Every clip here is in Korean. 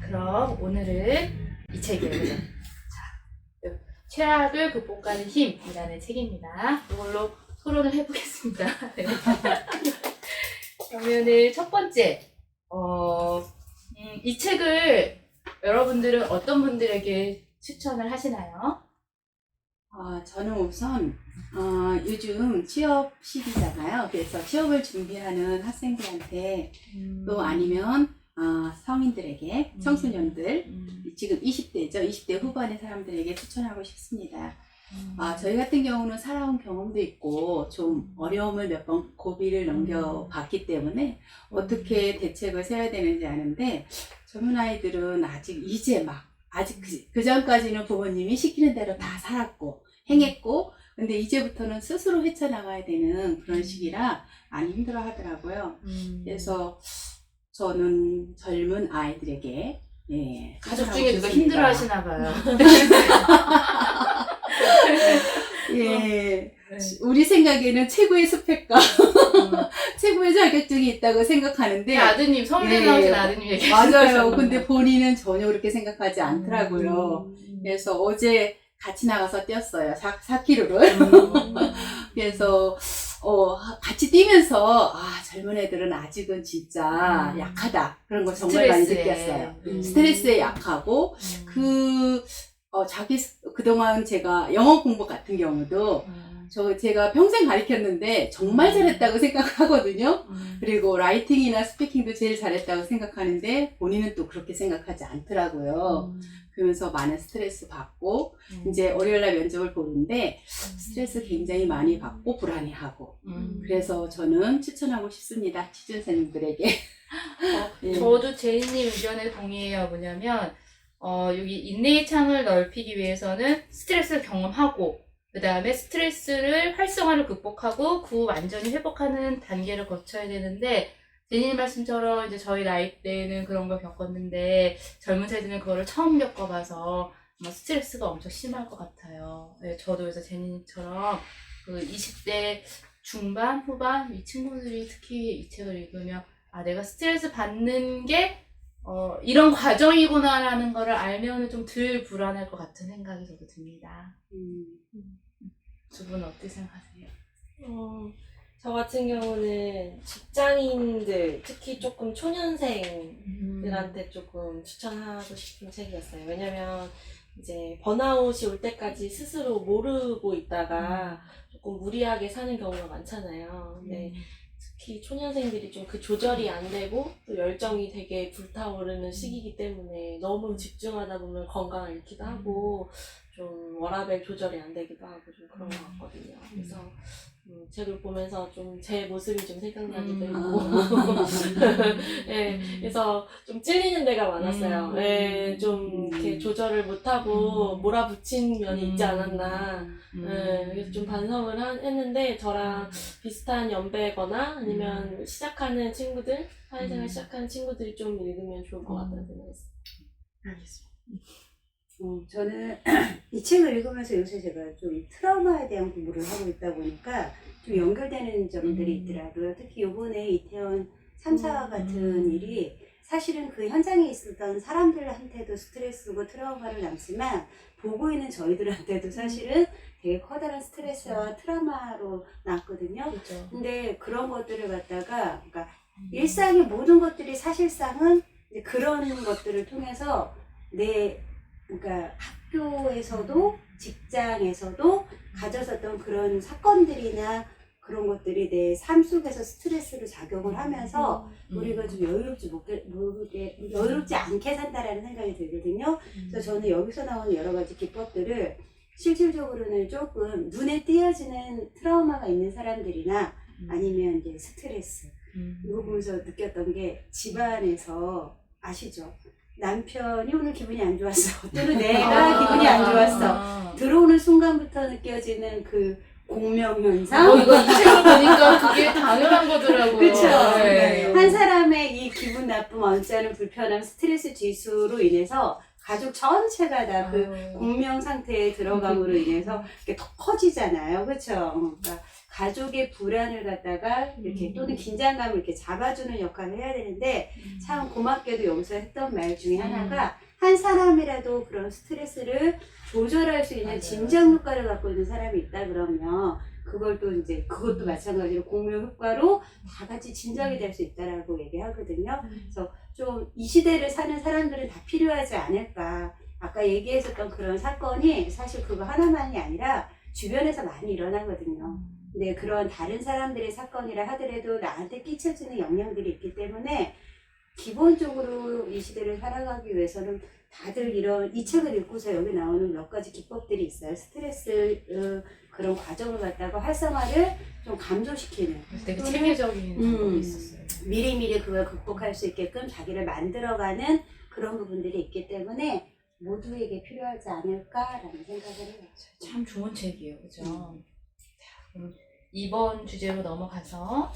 그럼 오늘은 이 책이에요. 자, 최악을 극복하는 힘이라는 책입니다. 이걸로 토론을 해보겠습니다. 네. 그러면은 첫 번째, 이 책을 여러분들은 어떤 분들에게 추천을 하시나요? 저는 우선 요즘 취업 시기잖아요. 그래서 취업을 준비하는 학생들한테 또 아니면 성인들에게, 청소년들, 지금 20대죠. 20대 후반의 사람들에게 추천하고 싶습니다. 저희 같은 경우는 살아온 경험도 있고 좀 어려움을 몇 번 고비를 넘겨봤기 때문에 어떻게 대책을 세워야 되는지 아는데, 젊은 아이들은 아직 그 전까지는 부모님이 시키는 대로 다 살았고 행했고, 근데 이제부터는 스스로 헤쳐나가야 되는 그런 시기라 많이 힘들어 하더라고요. 그래서 저는 젊은 아이들에게 가족 중에 누가 힘들어 하시나 봐요. 우리 생각에는 최고의 스펙과 최고의 자격증이 있다고 생각하는데, 아드님, 서울대 나오신 아드님 얘기하시는 맞아요. 근데 본인은 전혀 그렇게 생각하지 않더라고요. 그래서 어제 같이 나가서 뛰었어요. 4km를. 그래서 같이 뛰면서 젊은 애들은 아직은 진짜 약하다. 그런 거 정말 많이 느꼈어요. 스트레스에 약하고 그동안 제가 영어 공부 같은 경우도 제가 평생 가르쳤는데 정말 잘했다고 생각하거든요. 그리고 라이팅이나 스피킹도 제일 잘했다고 생각하는데 본인은 또 그렇게 생각하지 않더라고요. 그러면서 많은 스트레스 받고 이제 월요일날 면접을 보는데 스트레스 굉장히 많이 받고 불안해하고 그래서 저는 추천하고 싶습니다. 취준생들에게. 저도 제이님 의견에 동의해요. 뭐냐면 여기 인내의 창을 넓히기 위해서는 스트레스를 경험하고 그 다음에 스트레스를 활성화를 극복하고 그 완전히 회복하는 단계를 거쳐야 되는데, 제니님 말씀처럼 이제 저희 나이 때는 그런 걸 겪었는데 젊은 세대는 그거를 처음 겪어봐서 아마 스트레스가 엄청 심할 것 같아요. 네, 저도 그래서 제니님처럼 그 20대 중반, 후반 이 친구들이 특히 이 책을 읽으면 내가 스트레스 받는 게 이런 과정이구나라는 거를 알면 좀 덜 불안할 것 같은 생각이 저도 듭니다. 두 분은 어떻게 생각하세요? 저 같은 경우는 직장인들, 특히 조금 초년생들한테 조금 추천하고 싶은 책이었어요. 왜냐면 이제 번아웃이 올 때까지 스스로 모르고 있다가 조금 무리하게 사는 경우가 많잖아요. 근데 특히 초년생들이 좀 그 조절이 안 되고 또 열정이 되게 불타오르는 시기이기 때문에 너무 집중하다 보면 건강을 잃기도 하고 좀 워라밸 조절이 안 되기도 하고 좀 그런 것 같거든요. 그래서 책을 보면서 좀 제 모습이 좀 생각나기도 했고 그래서 좀 찔리는 데가 많았어요. 좀 이렇게 조절을 못하고 몰아붙인 면이 있지 않았나. 그래서 좀 반성을 했는데, 저랑 비슷한 연배거나 아니면 시작하는 친구들, 사회생활 시작하는 친구들이 좀 읽으면 좋을 것 같다는 생각이 있어요. 알겠습니다. 저는 이 책을 읽으면서 요새 제가 좀 트라우마에 대한 공부를 하고 있다 보니까 좀 연결되는 점들이 있더라고요. 특히 요번에 이태원 참사 같은 일이 사실은 그 현장에 있었던 사람들한테도 스트레스고 트라우마를 남지만 보고 있는 저희들한테도 사실은 되게 커다란 스트레스와 트라우마로 남거든요. 그렇죠. 근데 그런 것들을 갖다가 그러니까 일상의 모든 것들이 사실상은 이제 그런 것들을 통해서 그러니까 학교에서도 직장에서도 가졌었던 그런 사건들이나 그런 것들이 내 삶 속에서 스트레스를 작용을 하면서 우리가 좀 여유롭지 않게 산다라는 생각이 들거든요. 그래서 저는 여기서 나오는 여러 가지 기법들을 실질적으로는 조금 눈에 띄어지는 트라우마가 있는 사람들이나 아니면 이제 스트레스 이거 보면서 느꼈던 게, 집안에서 아시죠? 남편이 오늘 기분이 안 좋았어. 또는 내가 기분이 안 좋았어. 들어오는 순간부터 느껴지는 그 공명현상. 이거 이 책을 보니까 그게 당연한 거더라고요. 그렇죠. 네. 한 사람의 이 기분 나쁨, 언짢은 불편함, 스트레스 지수로 인해서 가족 전체가 다 그 공명 상태에 들어감으로 인해서 이게 더 커지잖아요. 그렇죠? 그러니까 가족의 불안을 갖다가 이렇게 또는 긴장감을 이렇게 잡아주는 역할을 해야 되는데 참 고맙게도 여기서 했던 말 중에 하나가 한 사람이라도 그런 스트레스를 조절할 수 있는 맞아요. 진정 효과를 갖고 있는 사람이 있다 그러면 그걸 또 이제 그것도 마찬가지로 공명 효과로 다 같이 진정이 될 수 있다라고 얘기하거든요. 그래서 좀 이 시대를 사는 사람들은 다 필요하지 않을까. 아까 얘기했었던 그런 사건이 사실 그거 하나만이 아니라 주변에서 많이 일어나거든요. 근데 그런 다른 사람들의 사건이라 하더라도 나한테 끼쳐지는 영향들이 있기 때문에 기본적으로 이 시대를 살아가기 위해서는 다들 이런 이 책을 읽고서 여기 나오는 몇 가지 기법들이 있어요. 스트레스 그런 과정을 갖다가 활성화를 좀 감소시키는 되게 또는 체계적인 방법이 있었어요. 미리미리 그걸 극복할 수 있게끔 자기를 만들어가는 그런 부분들이 있기 때문에 모두에게 필요하지 않을까라는 생각을 해요. 참 좋은 책이에요, 그죠? 자, 그럼 이번 주제로 넘어가서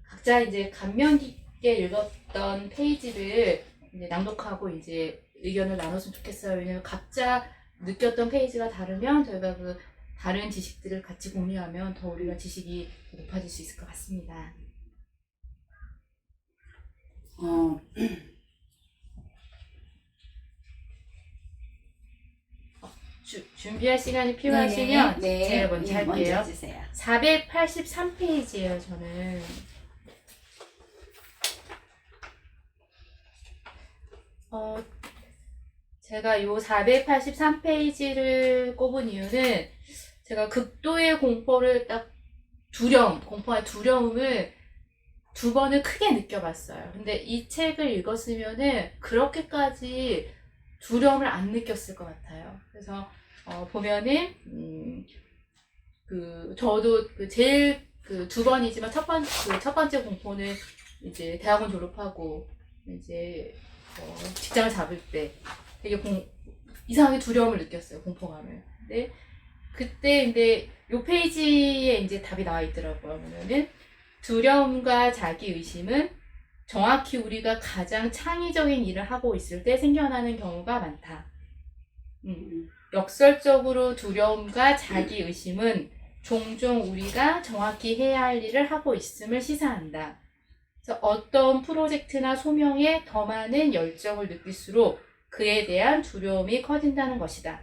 각자 이제 감명 깊게 읽었던 페이지를 이제 낭독하고 이제 의견을 나눴으면 좋겠어요. 왜냐면 각자 느꼈던 페이지가 다르면 저희가 그 다른 지식들을 같이 공유하면 더 우리가 지식이 높아질 수 있을 것 같습니다. 준비할 시간이 필요하시면 제가 먼저 할게요. 먼저 해주세요. 483페이지예요, 저는. 제가 요 483페이지를 꼽은 이유는 제가 극도의 공포를 공포와 두려움을 2번을 크게 느껴봤어요. 근데 이 책을 읽었으면은 그렇게까지 두려움을 안 느꼈을 것 같아요. 그래서 보면은 저도 제일 2번이지만 첫 번째 공포는 이제 대학원 졸업하고 이제 직장을 잡을 때 되게 이상하게 두려움을 느꼈어요. 공포감을. 근데 그때 요 페이지에 이제 답이 나와 있더라고요. 뭐냐면 두려움과 자기 의심은 정확히 우리가 가장 창의적인 일을 하고 있을 때 생겨나는 경우가 많다. 역설적으로 두려움과 자기 의심은 종종 우리가 정확히 해야 할 일을 하고 있음을 시사한다. 그래서 어떤 프로젝트나 소명에 더 많은 열정을 느낄수록 그에 대한 두려움이 커진다는 것이다.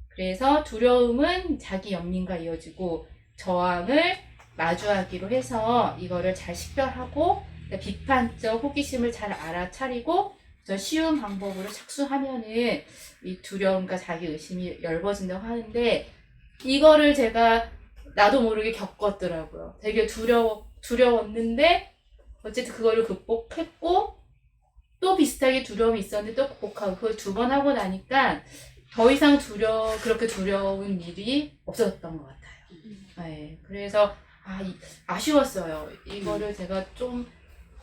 그래서 두려움은 자기 연민과 이어지고 저항을 마주하기로 해서 이거를 잘 식별하고 비판적 호기심을 잘 알아차리고 쉬운 방법으로 착수하면은 이 두려움과 자기 의심이 엷어진다고 하는데 이거를 제가 나도 모르게 겪었더라고요. 되게 두려웠는데 어쨌든 그거를 극복했고 또 비슷하게 두려움이 있었는데 또 극복하고 그걸 2번 하고 나니까 더 이상 그렇게 두려운 일이 없어졌던 것 같아요. 네, 그래서 아쉬웠어요. 이거를 제가 좀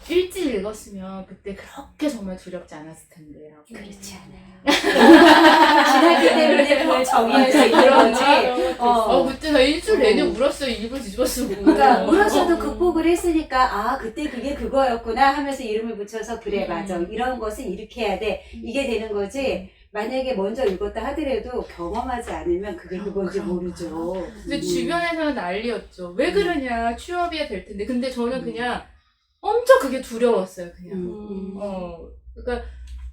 일찍 읽었으면 그때 그렇게 정말 두렵지 않았을 텐데. 그렇지 않아요. 지났기 때문에 그걸 정의할 수 있는 거지. 그때 나 일주일 내내 울었어요. 입을 뒤집어 쓰고. 그러니까 울어서도 극복을 했으니까 그때 그게 그거였구나 하면서 이름을 붙여서 그래 맞아 이런 것은 이렇게 해야 돼 이게 되는 거지. 만약에 먼저 읽었다 하더라도 경험하지 않으면 그게 그건지 모르죠. 근데 주변에서는 난리였죠. 왜 그러냐, 취업이야 될 텐데. 근데 저는 그냥 엄청 그게 두려웠어요, 그냥. 그러니까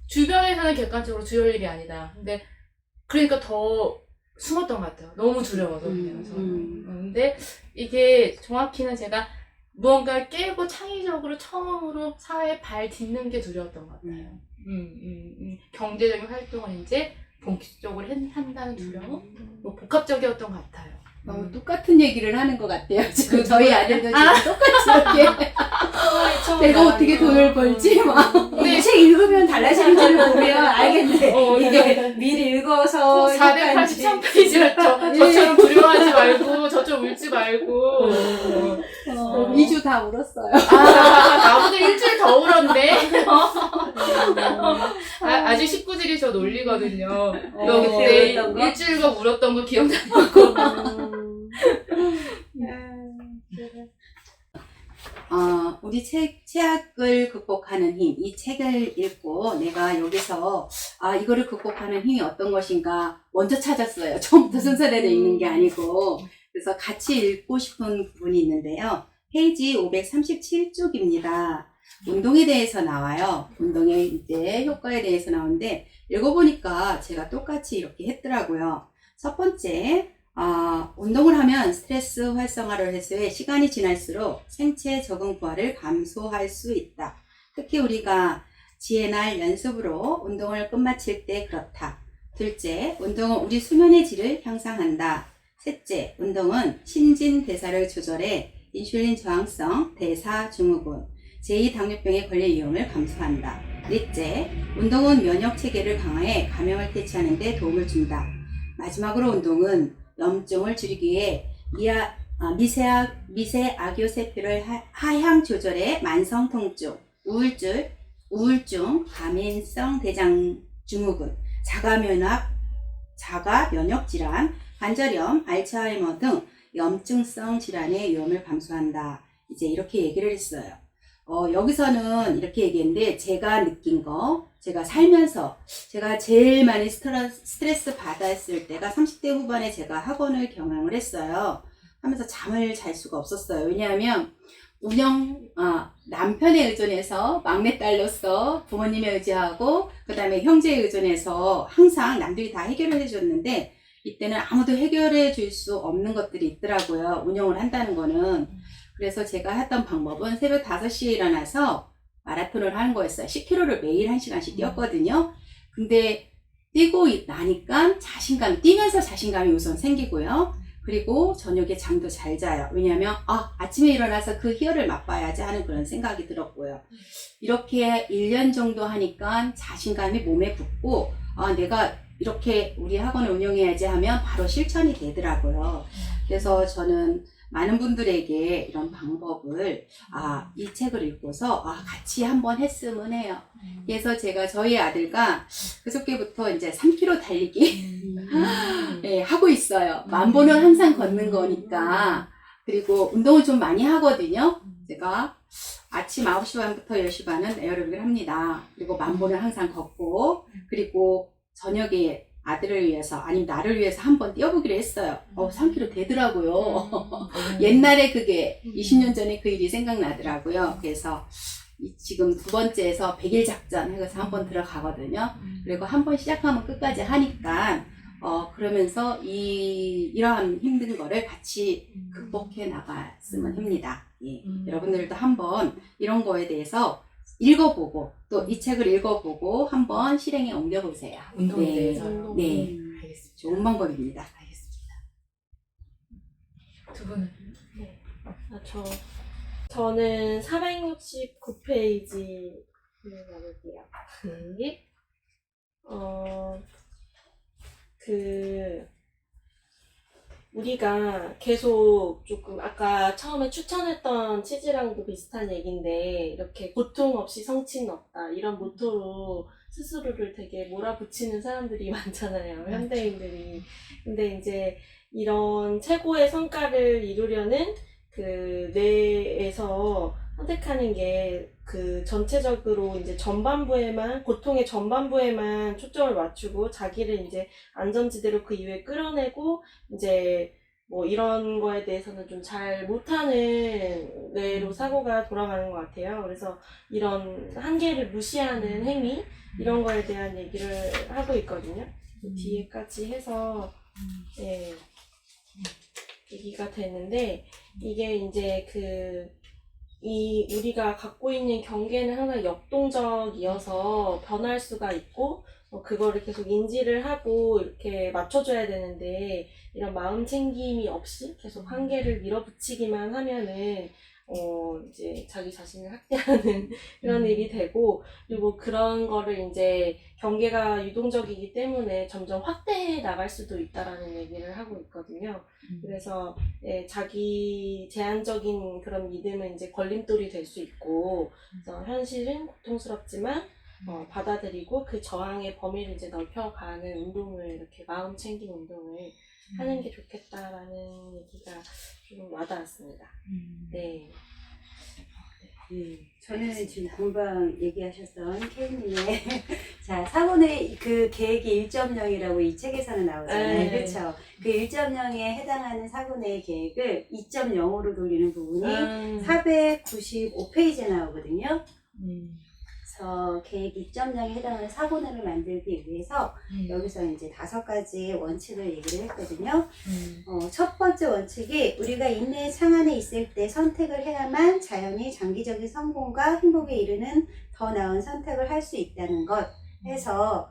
주변에서는 객관적으로 두려울 일이 아니다. 근데 그러니까 더 숨었던 것 같아요. 너무 두려워서 그냥 저는. 근데 이게 정확히는 제가 무언가를 깨고 창의적으로 처음으로 사회에 발 딛는 게 두려웠던 것 같아요. 경제적인 활동을 이제 본격적으로 한다는 두려움? 복합적이었던 것 같아요. 똑같은 얘기를 하는 것 같아요. 지금 저희 아들도 지금 똑같이 이렇게 내가 어떻게 돈을 벌지? 이 책 읽으면 달라지는 줄을 보면 알겠네. 이게 미리 읽어서 483페이지였죠. 저처럼 두려워하지 말고 저처럼 울지 말고 2주 다 울었어요. 나보다 일주일 더 울었네. 아주 식구들이 저 놀리거든요. 너 그때 일주일간 울었던 거 기억나냐고. 우리 체악을 극복하는 힘, 이 책을 읽고 내가 여기서 이거를 극복하는 힘이 어떤 것인가 먼저 찾았어요. 처음부터 순서대로 읽는 게 아니고. 그래서 같이 읽고 싶은 부분이 있는데요. 페이지 537쪽입니다. 운동에 대해서 나와요. 운동의 이제 효과에 대해서 나오는데 읽어보니까 제가 똑같이 이렇게 했더라고요. 첫 번째, 운동을 하면 스트레스 활성화를 해소해 시간이 지날수록 생체 적응 부하를 감소할 수 있다. 특히 우리가 지혜날 연습으로 운동을 끝마칠 때 그렇다. 둘째, 운동은 우리 수면의 질을 향상한다. 셋째, 운동은 신진대사를 조절해 인슐린 저항성 대사증후군, 제2당뇨병에 걸릴 위험을 감소한다. 넷째, 운동은 면역체계를 강화해 감염을 퇴치하는 데 도움을 준다. 마지막으로 운동은 염증을 줄이기 위해 미세악요세포를 하향 조절해 만성 통증, 우울증, 과민성 대장증후군, 자가면역 질환, 관절염, 알츠하이머 등 염증성 질환의 위험을 감소한다. 이제 이렇게 얘기를 했어요. 여기서는 이렇게 얘기했는데 제가 느낀 거, 제가 살면서 제가 제일 많이 스트레스 받았을 때가 30대 후반에 제가 학원을 경영을 했어요. 하면서 잠을 잘 수가 없었어요. 왜냐하면 남편에 의존해서 막내딸로서 부모님에 의지하고 그 다음에 형제에 의존해서 항상 남들이 다 해결을 해줬는데 이때는 아무도 해결해 줄 수 없는 것들이 있더라고요. 운영을 한다는 거는. 그래서 제가 했던 방법은 새벽 5시에 일어나서 마라톤을 하는 거였어요. 10km를 매일 1시간씩 뛰었거든요. 근데 뛰고 나니까 뛰면서 자신감이 우선 생기고요. 그리고 저녁에 잠도 잘 자요. 왜냐하면 아침에 일어나서 그 희열을 맛봐야지 하는 그런 생각이 들었고요. 이렇게 1년 정도 하니까 자신감이 몸에 붙고 내가 이렇게 우리 학원을 운영해야지 하면 바로 실천이 되더라고요. 그래서 저는 많은 분들에게 이런 방법을 이 책을 읽고서 같이 한번 했으면 해요. 그래서 제가 저희 아들과 그저께부터 이제 3km 달리기 네, 하고 있어요. 10,000보는 항상 걷는 거니까. 그리고 운동을 좀 많이 하거든요. 제가 아침 9시 반부터 10시 반은 에어로빅을 합니다. 그리고 10,000보는 항상 걷고, 그리고 저녁에 아들을 위해서 아니면 나를 위해서 한번 뛰어보기로 했어요. 3km 되더라고요. 옛날에 그게 20년 전에 그 일이 생각나더라고요. 그래서 지금 2번째에서 100일 작전 해서 한번 들어가거든요. 그리고 한번 시작하면 끝까지 하니까 그러면서 이러한 힘든 거를 같이 극복해 나갔으면 합니다. 예. 여러분들도 한번 이런 거에 대해서 읽어보고 또 이 책을 읽어보고 한번 실행에 옮겨보세요. 운동에 네. 대해서. 네. 알겠습니다. 좋은 방법입니다. 알겠습니다. 두 분은? 네. 저는 469페이지를 나눌게요. 네. 우리가 계속 조금 아까 처음에 추천했던 치즈랑도 비슷한 얘기인데 이렇게 고통 없이 성취는 없다 이런 모토로 스스로를 되게 몰아붙이는 사람들이 많잖아요. 현대인들이. 근데 이제 이런 최고의 성과를 이루려는 그 뇌에서 선택하는 게 그 전체적으로 이제 고통의 전반부에만 초점을 맞추고 자기를 이제 안전지대로 그 이후에 끌어내고 이제 뭐 이런 거에 대해서는 좀 잘 못하는 뇌로 사고가 돌아가는 것 같아요. 그래서 이런 한계를 무시하는 행위 이런 거에 대한 얘기를 하고 있거든요. 뒤에까지 해서 네, 얘기가 되는데 이게 이제 우리가 갖고 있는 경계는 항상 역동적이어서 변할 수가 있고 그거를 계속 인지를 하고 이렇게 맞춰줘야 되는데 이런 마음 챙김이 없이 계속 한계를 밀어붙이기만 하면은 이제 자기 자신을 학대하는 그런 일이 되고 그리고 그런 거를 이제 경계가 유동적이기 때문에 점점 확대해 나갈 수도 있다라는 얘기를 하고 있거든요. 그래서 자기 제한적인 그런 믿음은 이제 걸림돌이 될 수 있고 그래서 현실은 고통스럽지만 받아들이고 그 저항의 범위를 이제 넓혀가는 운동을 이렇게 마음 챙김 운동을 하는 게 좋겠다라는 얘기가 좀 와닿았습니다. 네. 네, 저는 지금 금방 얘기하셨던 케이님의 자, 사고의 그 계획이 1.0이라고 이 책에서는 나오잖아요. 네. 그렇죠? 그 1.0에 해당하는 사고의 계획을 2.0으로 돌리는 부분이 495페이지에 나오거든요. 그래서 계획 2.0에 해당하는 사고내를 만들기 위해서 여기서 이제 5가지 원칙을 얘기를 했거든요. 첫 번째 원칙이 우리가 인내의 창안에 있을 때 선택을 해야만 자연히 장기적인 성공과 행복에 이르는 더 나은 선택을 할 수 있다는 것 해서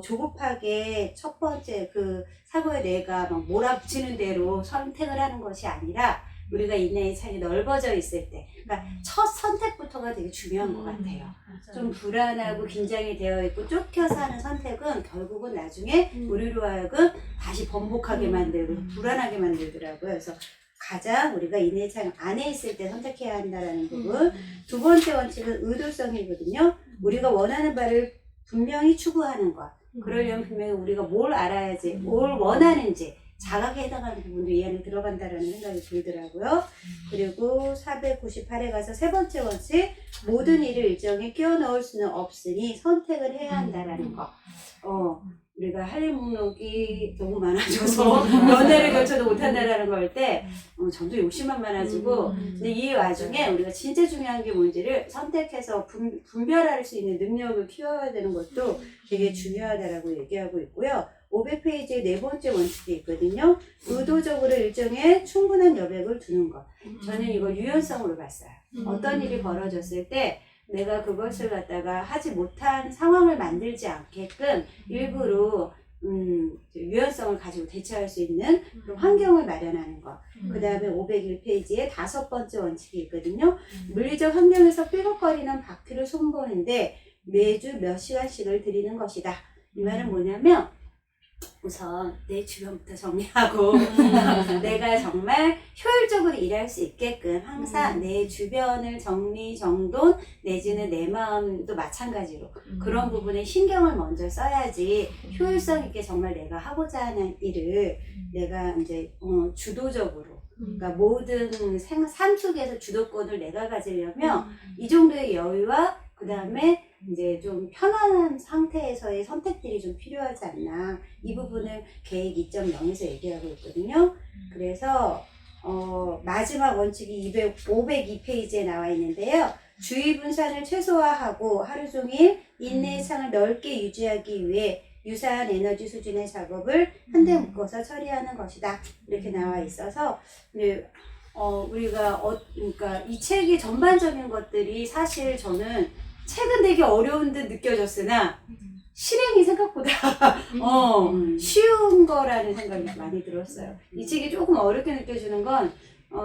조급하게 첫 번째 그 사고에 내가 막 몰아붙이는 대로 선택을 하는 것이 아니라 우리가 인내의 창이 넓어져 있을 때, 그러니까 첫 선택부터가 되게 중요한 것 같아요. 좀 불안하고 긴장이 되어 있고 쫓겨서 하는 선택은 결국은 나중에 우리로 하여금 다시 번복하게 만들고 불안하게 만들더라고요. 그래서 가장 우리가 인내의 창 안에 있을 때 선택해야 한다는 부분. 두 번째 원칙은 의도성이거든요. 우리가 원하는 바를 분명히 추구하는 것. 그러려면 분명히 우리가 뭘 알아야지, 뭘 원하는지 자각에 해당하는 부분도 이 안에 들어간다라는 생각이 들더라고요. 그리고 498에 가서 세 번째 원칙, 모든 일을 일정에 끼워 넣을 수는 없으니 선택을 해야 한다라는 거. 우리가 할 일 목록이 너무 많아져서 연애를 결정도 못한다라는 걸 때 점점 욕심만 많아지고 근데 이 와중에 우리가 진짜 중요한 게 뭔지를 선택해서 분별할 수 있는 능력을 키워야 되는 것도 되게 중요하다라고 얘기하고 있고요. 500페이지에 네 번째 원칙이 있거든요. 의도적으로 일정에 충분한 여백을 두는 것. 저는 이걸 유연성으로 봤어요. 어떤 일이 벌어졌을 때 내가 그것을 갖다가 하지 못한 상황을 만들지 않게끔 일부러 유연성을 가지고 대처할 수 있는 그런 환경을 마련하는 것. 그 다음에 501페이지에 5번째 원칙이 있거든요. 물리적 환경에서 삐걱거리는 바퀴를 손보는데 매주 몇 시간씩을 들이는 것이다. 이 말은 뭐냐면 우선 내 주변부터 정리하고 내가 정말 효율적으로 일할 수 있게끔 항상 내 주변을 정리, 정돈 내지는 내 마음도 마찬가지로 그런 부분에 신경을 먼저 써야지 효율성 있게 정말 내가 하고자 하는 일을 내가 이제 주도적으로 그러니까 모든 삶 속에서 주도권을 내가 가지려면 이 정도의 여유와 그 다음에 이제 좀 편안한 상태에서의 선택들이 좀 필요하지 않나. 이 부분을 계획 2.0에서 얘기하고 있거든요. 그래서 마지막 원칙이 502페이지에 나와 있는데요. 주의 분산을 최소화하고 하루 종일 인내의 창을 넓게 유지하기 위해 유사한 에너지 수준의 작업을 한데 묶어서 처리하는 것이다. 이렇게 나와 있어서 우리가 그러니까 이 책의 전반적인 것들이 사실 저는 책은 되게 어려운 듯 느껴졌으나 실행이 생각보다 쉬운 거라는 생각이 많이 들었어요. 이 책이 조금 어렵게 느껴지는 건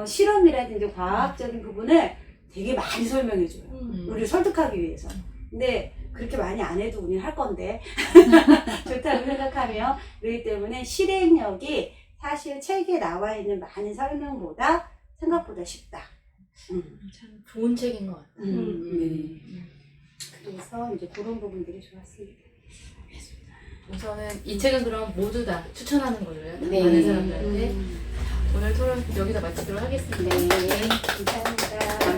실험이라든지 과학적인 부분을 되게 많이 설명해줘요. 우리를 설득하기 위해서. 근데 그렇게 많이 안 해도 우리는 할 건데 좋다고 생각하며 그렇기 때문에 실행력이 사실 책에 나와 있는 많은 설명보다 생각보다 쉽다. 참 좋은 책인 것 같아요. 네. 그래서 이제 그런 부분들이 좋았습니다. 우선은 이 책은 그럼 모두 다 추천하는 걸로요. 네. 많은 사람들한테. 오늘 토론 여기서 마치도록 하겠습니다. 네. 감사합니다.